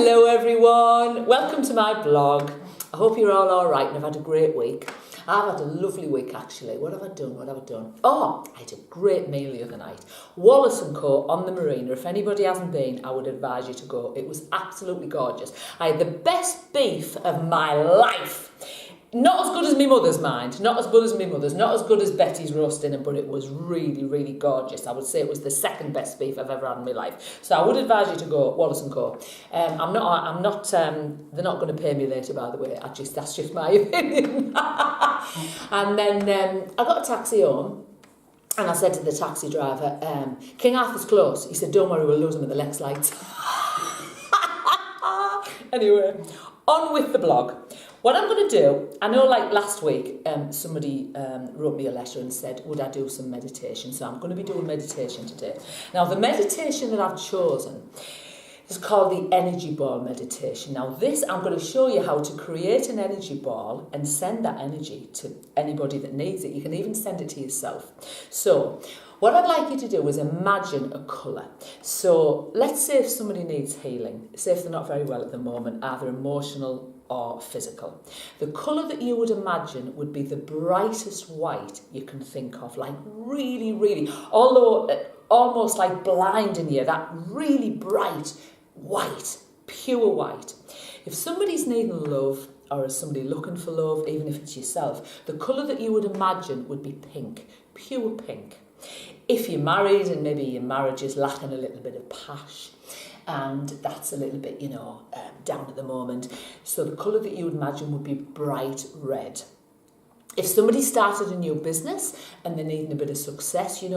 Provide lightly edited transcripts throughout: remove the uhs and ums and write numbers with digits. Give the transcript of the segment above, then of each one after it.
Hello everyone, welcome to my blog. I hope you're all alright and have had a great week. I've had a lovely week actually. What have I done? Oh, I had a great meal the other night. Wallace & Co on the Marina. If anybody hasn't been, I would advise you to go. It was absolutely gorgeous. I had the best beef of my life. Not as good as my mother's, mind. Not as good as my mother's. Not as good as Betty's roast dinner, but it was really, really gorgeous. I would say it was the second best beef I've ever had in my life. So I would advise you to go, Wallace & Co. They're not going to pay me later, by the way. That's just my opinion. And then I got a taxi home. And I said to the taxi driver, King Arthur's close. He said, don't worry, we'll lose him at the Lex lights. Anyway, on with the blog. What I'm going to do, I know like last week somebody wrote me a letter and said, would I do some meditation? So I'm going to be doing meditation today. Now the meditation that I've chosen is called the energy ball meditation. Now this, I'm going to show you how to create an energy ball and send that energy to anybody that needs it. You can even send it to yourself. So what I'd like you to do is imagine a colour. So let's say if somebody needs healing, say if they're not very well at the moment, either emotional or physical. The colour that you would imagine would be the brightest white you can think of, like really, really, although almost like blinding you, that really bright white, pure white. If somebody's needing love, or is somebody looking for love, even if it's yourself, the colour that you would imagine would be pink, pure pink. If you're married and maybe your marriage is lacking a little bit of pash, and that's a little bit, down at the moment, so the colour that you would imagine would be bright red. If somebody started a new business and they're needing a bit of success, you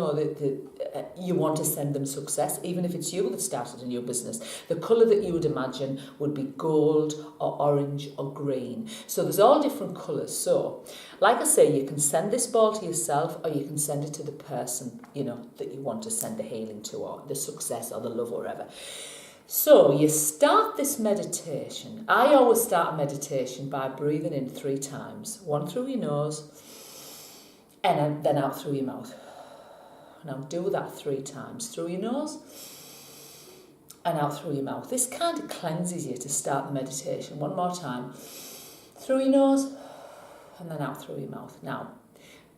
want to send them success, even if it's you that started a new business, the colour that you would imagine would be gold or orange or green. So there's all different colours. So, like I say, you can send this ball to yourself or you can send it to the person, that you want to send the healing to, or the success or the love or whatever. So you start this meditation. I always start a meditation by breathing in 3 times. 1 through your nose and then out through your mouth. Now do that 3 times. Through your nose and out through your mouth. This kind of cleanses you to start the meditation. 1 more time. Through your nose and then out through your mouth. Now,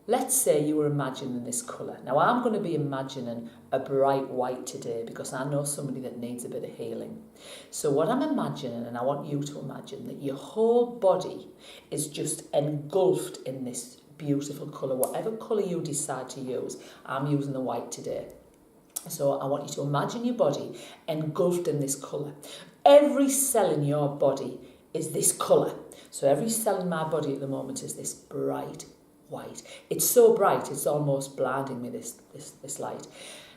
let's say you were imagining this colour. Now, I'm going to be imagining a bright white today because I know somebody that needs a bit of healing. So what I'm imagining, and I want you to imagine, that your whole body is just engulfed in this beautiful colour. Whatever colour you decide to use, I'm using the white today. So I want you to imagine your body engulfed in this colour. Every cell in your body is this colour. So every cell in my body at the moment is this bright white. It's so bright, it's almost blinding me, this light.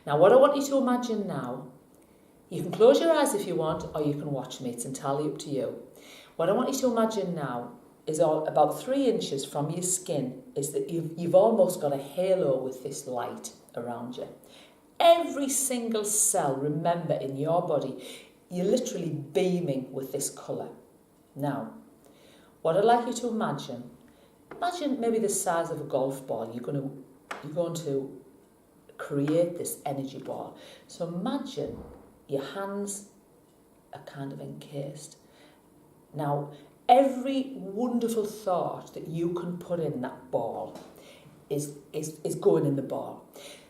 Now, what I want you to imagine now, you can close your eyes if you want, or you can watch me. It's entirely up to you. What I want you to imagine now is about 3 inches from your skin is that you've almost got a halo with this light around you. Every single cell, remember, in your body, you're literally beaming with this colour. Now, what I'd like you to imagine maybe the size of a golf ball. You're going to create this energy ball. So imagine your hands are kind of encased. Now, every wonderful thought that you can put in that ball is going in the ball.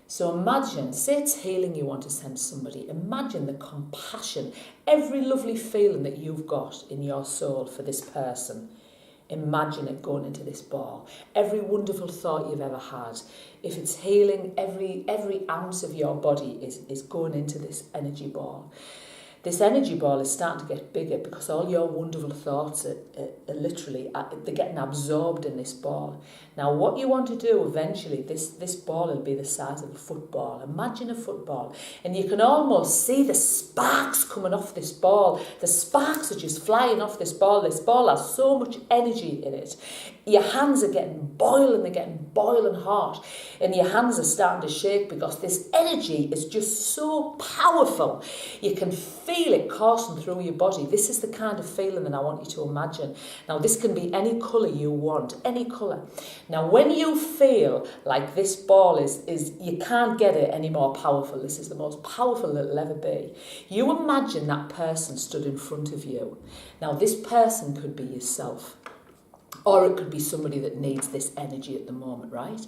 So imagine, say it's healing you want to send somebody. Imagine the compassion, every lovely feeling that you've got in your soul for this person. Imagine it going into this ball. Every wonderful thought you've ever had. If it's healing, every ounce of your body is going into this energy ball. This energy ball is starting to get bigger because all your wonderful thoughts are literally, they're getting absorbed in this ball. Now, what you want to do eventually, this ball will be the size of a football. Imagine a football. And you can almost see the sparks coming off this ball. The sparks are just flying off this ball. This ball has so much energy in it. Your hands are getting boiling, they're getting boiling hot. And your hands are starting to shake because this energy is just so powerful. You can feel it coursing through your body. This is the kind of feeling that I want you to imagine. Now, this can be any colour you want, any colour. Now, when you feel like this ball is you can't get it any more powerful, this is the most powerful it'll ever be, you imagine that person stood in front of you. Now, this person could be yourself. Or it could be somebody that needs this energy at the moment, right?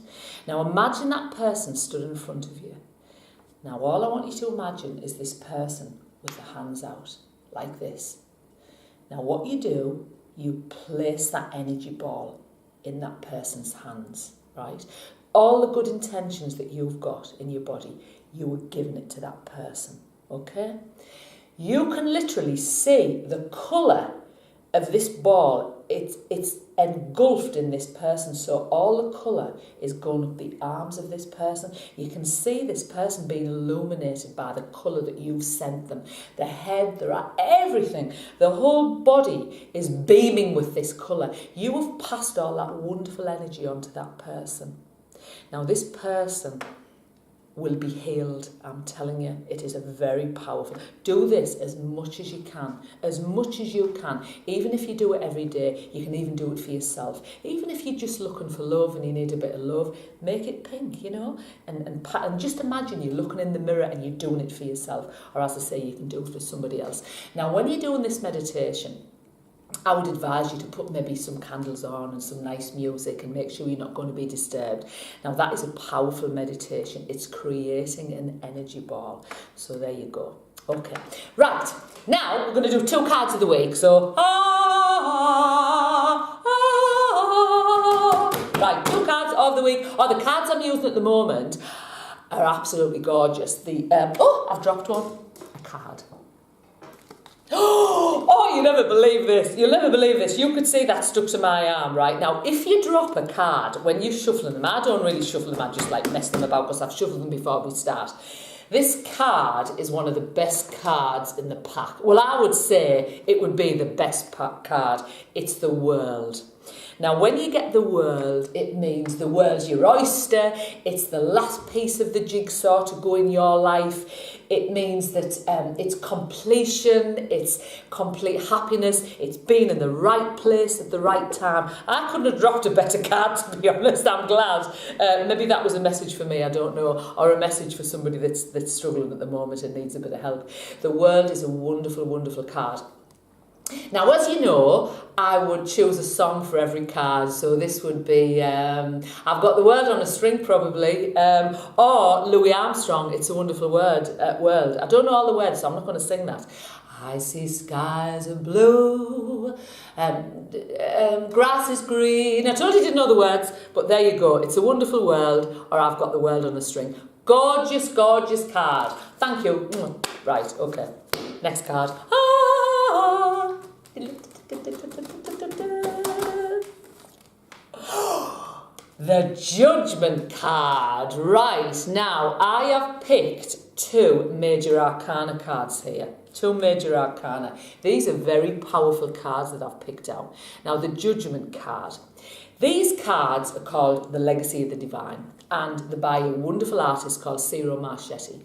Now, imagine that person stood in front of you. Now, all I want you to imagine is this person with the hands out, like this. Now, what you do, you place that energy ball in that person's hands, right? All the good intentions that you've got in your body, you are giving it to that person, okay? You can literally see the colour of this ball. It's engulfed in this person, so all the colour is going up the arms of this person. You can see this person being illuminated by the colour that you've sent them. The head, the eye, everything, the whole body is beaming with this colour. You have passed all that wonderful energy onto that person. Now, this person will be healed. I'm telling you, it is a very powerful. Do this as much as you can, even if you do it every day. You can even do it for yourself. Even if you're just looking for love and you need a bit of love, make it pink, you know, and just imagine you're looking in the mirror and you're doing it for yourself, or as I say, you can do it for somebody else. Now, when you're doing this meditation, I would advise you to put maybe some candles on and some nice music and make sure you're not going to be disturbed. Now, that is a powerful meditation. It's creating an energy ball. So there you go. Okay. Right. Now, we're going to do 2 cards of the week. So, right, 2 cards of the week. Or the cards I'm using at the moment are absolutely gorgeous. I've dropped one. A card. Oh, you never believe this. You'll never believe this. You could see that stuck to my arm right now. If you drop a card when you're shuffling them, I don't really shuffle them, I just like mess them about because I've shuffled them before we start. This card is one of the best cards in the pack. Well, I would say it would be the best card. It's the World. Now, when you get the World, it means the world's your oyster. It's the last piece of the jigsaw to go in your life. It means that it's completion, it's complete happiness, it's being in the right place at the right time. I couldn't have dropped a better card, to be honest. I'm glad. Maybe that was a message for me, I don't know, or a message for somebody that's struggling at the moment and needs a bit of help. The World is a wonderful, wonderful card. Now, as you know, I would choose a song for every card. So this would be, I've got the World on a String probably, or Louis Armstrong, It's a Wonderful World. I don't know all the words, so I'm not going to sing that. I see skies of blue, grass is green. I totally didn't know the words, but there you go. It's a Wonderful World, or I've got the World on a String. Gorgeous, gorgeous card. Thank you. Right, okay. Next card. The Judgment card. Right, now I have picked 2 major arcana cards here. 2 major arcana. These are very powerful cards that I've picked out. Now, the Judgment card. These cards are called The Legacy of the Divine, and they're by a wonderful artist called Ciro Marchetti.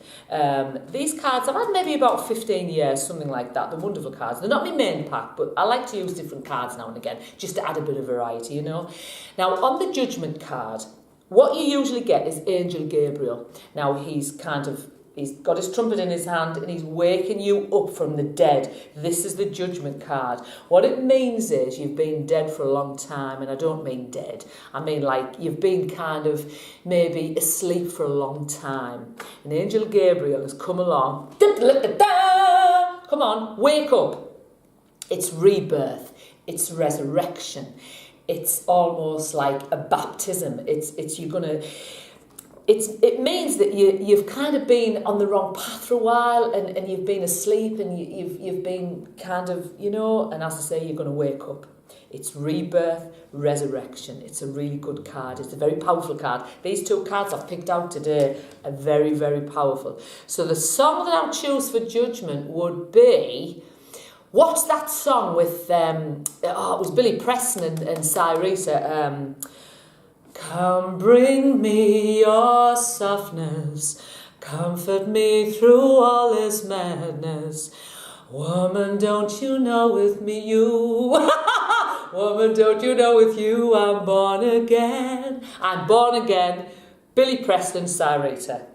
These cards, I've had maybe about 15 years, something like that. They're wonderful cards. They're not my main pack, but I like to use different cards now and again, just to add a bit of variety, you know. Now, on the Judgment card, what you usually get is Angel Gabriel. Now, he's got his trumpet in his hand and he's waking you up from the dead. This is the Judgment card. What it means is you've been dead for a long time, and I don't mean dead. I mean like you've been kind of maybe asleep for a long time. And Angel Gabriel has come along. Come on, wake up. It's rebirth. It's resurrection. It's almost like a baptism. It means that you've kind of been on the wrong path for a while, and you've been asleep, and you've been kind of, you know, and as I say, you're going to wake up. It's rebirth, resurrection. It's a really good card. It's a very powerful card. These 2 cards I've picked out today are very, very powerful. So the song that I'll choose for Judgment would be, what's that song with, it was Billy Preston and Cyrita, Come bring me your softness, comfort me through all this madness. Woman, don't you know with me you... Woman, don't you know with you I'm born again. I'm born again. Billy Preston, Sarita.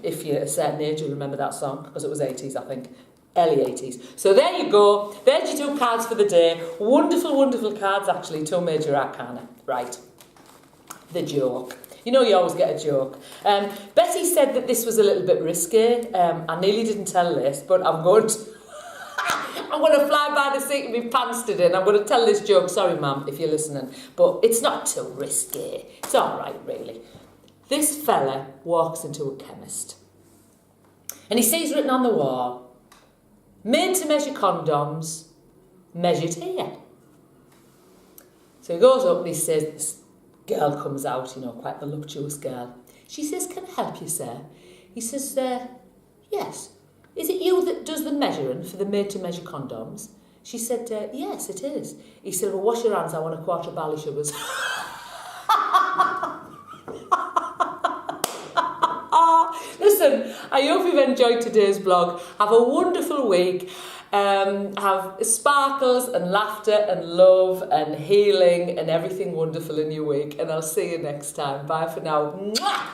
If you're a certain age, you'll remember that song, because it was 80s, I think. Early 80s. So there you go. There's your 2 cards for the day. Wonderful, wonderful cards, actually. 2 major arcana. Right. The joke. You know you always get a joke. Betty said that this was a little bit risky. I nearly didn't tell this, but I'm going to... I'm going to fly by the seat of my pants today and I'm going to tell this joke. Sorry, Mum, if you're listening. But it's not too risky. It's all right, really. This fella walks into a chemist. And he sees written on the wall, made to measure condoms, measured here. So he goes up and he says, this girl comes out, you know, quite voluptuous girl. She says, can I help you, sir? He says, yes. Is it you that does the measuring for the made-to-measure condoms? She said, yes, it is. He said, well, wash your hands, I want a quarter of barley sugars. Listen, I hope you've enjoyed today's vlog. Have a wonderful week. Have sparkles and laughter and love and healing and everything wonderful in your week. And I'll see you next time. Bye for now. Mwah!